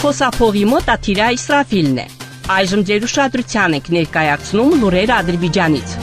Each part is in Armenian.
Խոսափողի մոտ Աթիրա Իսրաֆիլն է։ Այժմ ձեր ուշադրության ենք ներկայացնում լուրեր Ադրբեջանից։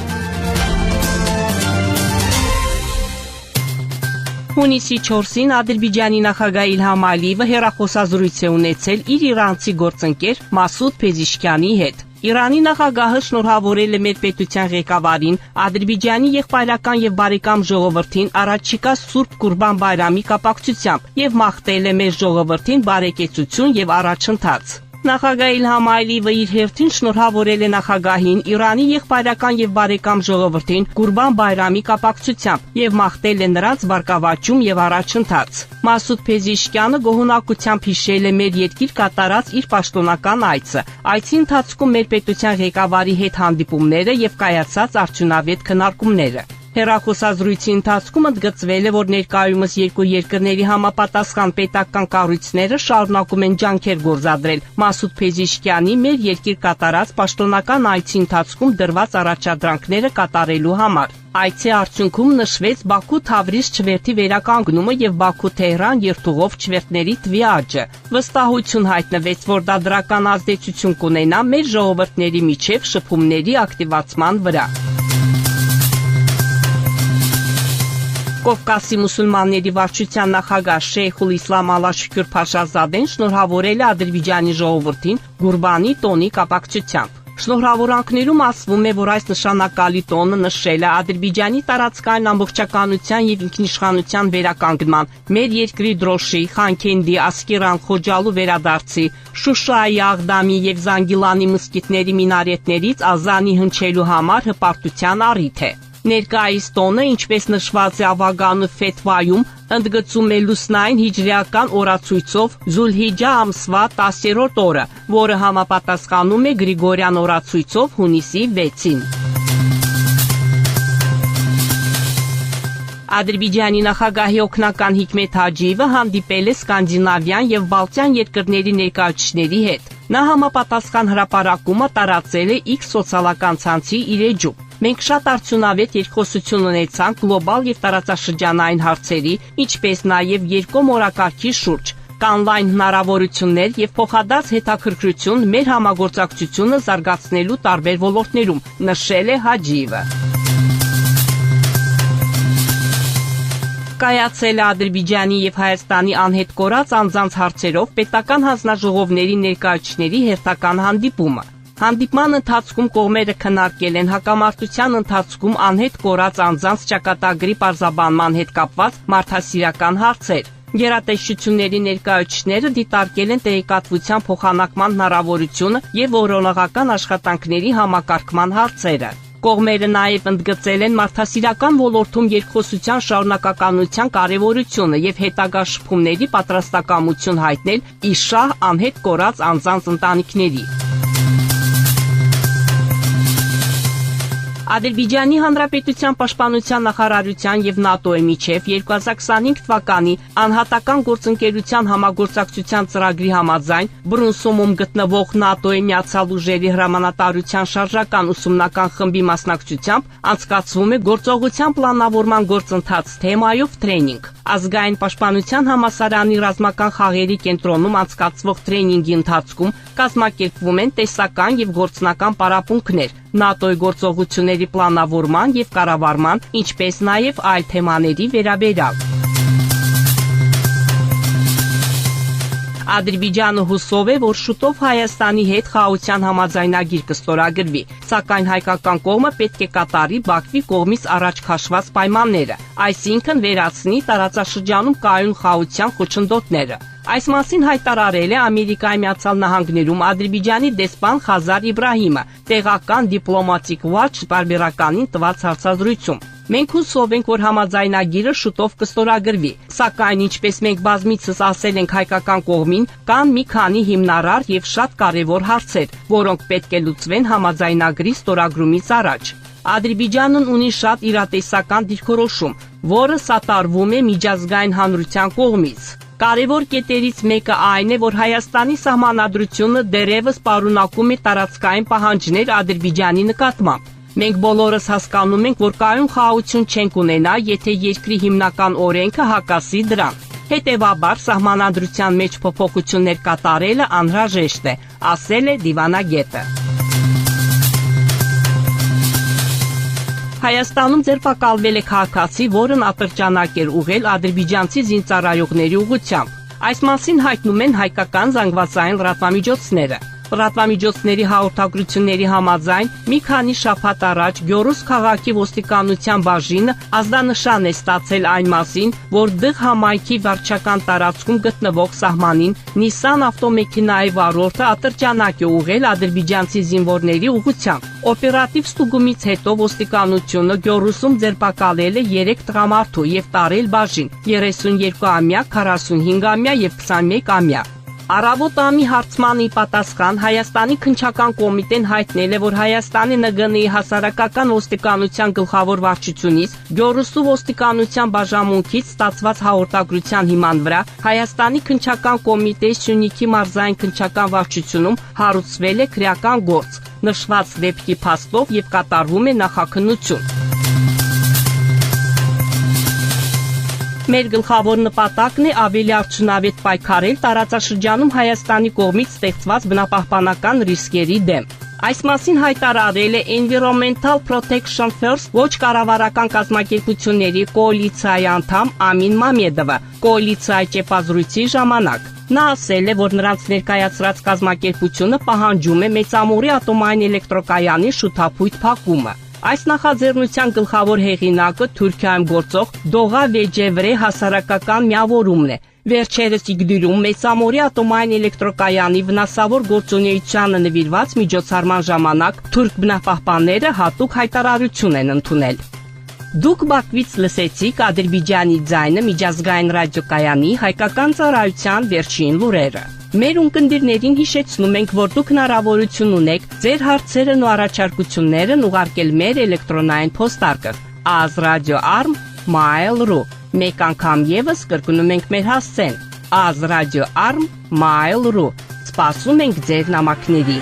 Հունիսի 4-ին Ադրբեջանի նախագահ Իլհամ Ալիևը հեռախոսազրույց է ունեցել իր իրանցի գործընկեր Մասուդ Փեզիշքյանի հետ։ Իրանի նախագահը շնորհավորել է մեր պետության ղեկավարին, Ադրբեջանի եղբայրական եւ բարեկամ ժողովրդին առաջիկա Սուրբ Կուրբան Բայրամի կապակցությամբ եւ մաղթել է մեր ժողովրդին բարեկեցություն եւ առաջընթաց։ Նախագահ Իլհամ Ալիևը իր հերթին շնորհավորել է նախագահին, Իրանի եղբայրական եւ բարեկամ ժողովրդին Կուրբան Բայրամի կապակցությամբ եւ մաղթել է նրանց բարգավաճում եւ առաջընթաց։ Մասուդ Փեզիշքյանը գոհունակությամբ հիշել է մեր երկիր կատարած իր պաշտոնական այցը։ Այցի ընթացքում մեր պետության ղեկավարի հետ հանդիպումները եւ կայացած արդյունավետ քննարկումները։ Հեռախոսազրույցի ընթացքում ընդգծվել է, որ ներկայումս երկու երկրների համապատասխան պետական կառույցները շարունակում են ջանքեր գործադրել Մասուդ Փեզիշքյանի մեր երկիր կատարած պաշտոնական այցի ընթացքում դրված առաջադրանքները կատարելու համար։ Այցի արդյունքում նշվեց Բաքու-Թավրիզ չվերթի վերականգնումը եւ Բաքու-Թեհրան երթուղով չվերթների թվի աճը։ Վստահություն հայտնվեց, որ դա դրական ազդեցություն կունենա մեր ժողովրդների միջև շփումների ակտիվացման վրա։ Կովկասի մուսուլմանների վարչության նախագահ Շեյխուլ Իսլամ Ալաշքյուր Փաշազադեն շնորհավորել է Ադրբեջանի ժողովրդին Գուրբանի տոնի կապակցությամբ։ Շնորհավորանքներում ասվում է, որ այս նշանակալի տոնը նշել է Ադրբեջանի տարածքային ամբողջականության եւ ինքնիշխանության վերականգնման, մեր երկրի դրոշի, Խանքենդի, Ասկերան, Խոջալու վերադարձի, Շուշայի, Աղդամի եւ Զանգիլանի մզկիթների մինարետներից ազանի հնչելու համար հպարտության առիթ է։ Ներկայիս տոնը, ինչպես նշված է Ավագանու ֆեթվայում, ընդգծում է լուսնային հիջրեական օրացույցով Զուլհիջա ամսվա 10-րդ օրը, որը համապատասխանում է Գրիգորյան օրացույցով հունիսի 6-ին։ Ադրբեջանի նախագահի օգնական Հիկմեթ Հաջիևը հանդիպել է Սկանդինավյան եւ Բալտյան երկրների ներկայացուցիչների հետ։ Նա համապատասխան հրապարակումը տարածել է X սոցիալական ցանցի իր էջում։ Մենք շատ արդյունավետ երկխոսություն ունեցանք գլոբալ եւ տարածաշրջանային հարցերի, ինչպես նաեւ երկկողմ օրակարգի շուրջ։ Կան լայն հնարավորություններ եւ փոխադարձ հետաքրքրություն մեր համագործակցությունը զարգացնելու տարբեր ոլորտներում, նշել է Հաջիևը։ Կայացել է Ադրբեջանի եւ Հայաստանի անհետ կորած անձանց հարցերով պետական հանձնաժողովների ներկայացուցիչների հերթական հանդիպումը։ Հանդիպման ընթացքում կողմերը քննարկել են հակամարտության ընթացքում անհետ կորած անձանց ճակատագրի պարզաբանման հետ կապված մարդասիրական հարցեր։ Գերատեսչությունների ներկայացուցիչները դիտարկել են տեղեկատվության փոխանակման հնարավորությունը եւ օրոնողական աշխատանքների համակարգման հարցերը։ Կողմերը նաև ընդգծել են մարդասիրական ոլորտում երկխոսության շարունակականության կարևորությունը եւ հետագա շփումների պատրաստակամություն հայտնել ի շահ անհետ կորած անձանց ընտանիքների։ Ադրբեջանի Հանրապետության Պաշտպանության նախարարության եւ ՆԱՏՕ-ի միջև 2025 թվականի անհատական գործընկերության համագործակցության ծրագրի համաձայն Բրունսոմում գտնվող ՆԱՏՕ-ի Միացյալ ուժերի հրամանատարության շարժական ուսումնական խմբի մասնակցությամբ անցկացվում է գործողության պլանավորման գործընթաց թեմայով տրեյնինգ։ Ազգային պաշտպանության համալսարանի ռազմական խաղերի կենտրոնում անցկացվող տրեյնինգի ընթացքում կազմակերպվում են տեսական եւ գործնական պարապմունքներ ՆԱՏՕ-ի գործողությունների պլանավորման եւ կառավարման, ինչպես նաեւ այլ թեմաների վերաբերյալ։ Ադրբեջանը հուսով է, որ շուտով Հայաստանի հետ խաղաղության համաձայնագիր կստորագրվի, սակայն հայկական կողմը պետք է կատարի Բաքվի կողմից առաջ քաշված պայմանները, այսինքն վերացնի տարածաշրջանում կայուն խաղաղության խոչընդոտները։ Այս մասին հայտարարել է Ամերիկայի Միացյալ Նահանգներում Ադրբեջանի դեսպան Խազար Իբրահիմը տեղական Diplomatic Watch պարբերականին տված հարցազրույցում։ Մենք հուսով ենք, որ համաձայնագիրը շուտով կստորագրվի, սակայն ինչպես մենք բազմիցս ասել ենք հայկական կողմին, կան մի քանի հիմնարար եւ շատ կարեւոր հարցեր, որոնք պետք է լուծվեն համաձայնագրի ստորագրումից առաջ։ Ադրբեջանն ունի շատ իրատեսական դիրքորոշում, որը սատարվում է միջազգային հանրության կողմից։ Կարևոր կետերից մեկը այն է, որ Հայաստանի սահմանադրությունը դեռևս պարունակում է տարածքային պահանջներ Ադրբեջանի նկատմամբ։ Մենք բոլորս հասկանում ենք, որ կայուն խաղաղություն չենք ունենա, եթե երկրի հիմնական օրենքը հակասի դրան։ Հետևաբար, սահմանադրության մեջ փոփոխություններ կատարելը անհրաժեշտ է, ասել է դիվանագետը։ Հայաստանում ձերբակալվել է քաղաքացի, որն ատրճանակ էր ուղղել ադրբեջանցի զինծառայողների ուղղությամբ։ Այս մասին հայտնում են հայկական զանգվածային լրատվամիջոցները։ Լրատվամիջոցների հաղորդագրությունների համաձայն մի քանի շաբաթ առաջ Գյորուս քաղաքի ոստիկանության բաժինը ազդանշան է ստացել այն մասին, որ Դղ համայնքի վարչական տարածքում գտնվող սահմանին Նիսան ավտոմեքենայի վարորդը ատրճանակ է ուղղել ադրբեջանցի զինվորների ուղղությամբ։ Օպերատիվ ստուգումից հետո ոստիկանությունը Գյորուսում ձերբակալել է 3 տղամարդու եւ տարել բաժին՝ 32-ամյա, 45-ամյա եւ 21-ամյա։ Առավոտ ամի հարցմանի պատասխան Հայաստանի քննչական կոմիտեն հայտնել է, որ Հայաստանի ՆԳՆ-ի հասարակական ոստիկանության գլխավոր վարչությունից Գյորուսու ոստիկանության բաժանմունքից ստացված հաղորդագրության հիման վրա Հայաստանի քննչական կոմիտեի Սյունիքի մարզային քննչական վարչությունում հարուցվել է քրեական գործ, նշված դեպքի փաստով եւ կատարվում է նախաքննություն։ Մեր գլխավոր նպատակն է ավելի արդյունավետ պայքարել տարածաշրջանում Հայաստանի կողմից ստեղծված բնապահպանական ռիսկերի դեմ։ Այս մասին հայտարարել է Environmental Protection First ոչ կառավարական կազմակերպությունների կոալիցիայի անդամ Ամին Մամեդովը կոալիցիայի ճեպազրույցի ժամանակ։ Նա ասել է, որ նրանց ներկայացրած կազմակերպությունը պահանջում է Մեծամորի ատոմային էլեկտրոկայանի շութափույթ փակումը։ Այս նախաձեռնության գլխավոր հեղինակը Թուրքիայում գործող Դողա Վեջևրե հասարակական միավորումն է։ Վերջերս Իգդիրում Մեծամորի ատոմային էլեկտրոկայանի վնասավոր գործունեությանը նվիրված միջոցառման ժամանակ թուրք բնապահպանները հատուկ հայտարարություն են ընդունել։ Դուք Բաքվից լսեցիք Ադրբեջանի ձայնը միջազգային ռադիոկայանի հայկական ծառայության վերջին լուրերը։ Մեր ունկնդիրներին հիշեցնում ենք, որ դուք հնարավորություն ունեք ձեր հարցերն ու առաջարկություններն ուղարկել մեր էլեկտրոնային փոստարկղ azradio@mail.ru։ Մեկ անգամ եւս կրկնում ենք մեր հասցեն azradio@mail.ru։ Սպասում ենք ձեր նամակների։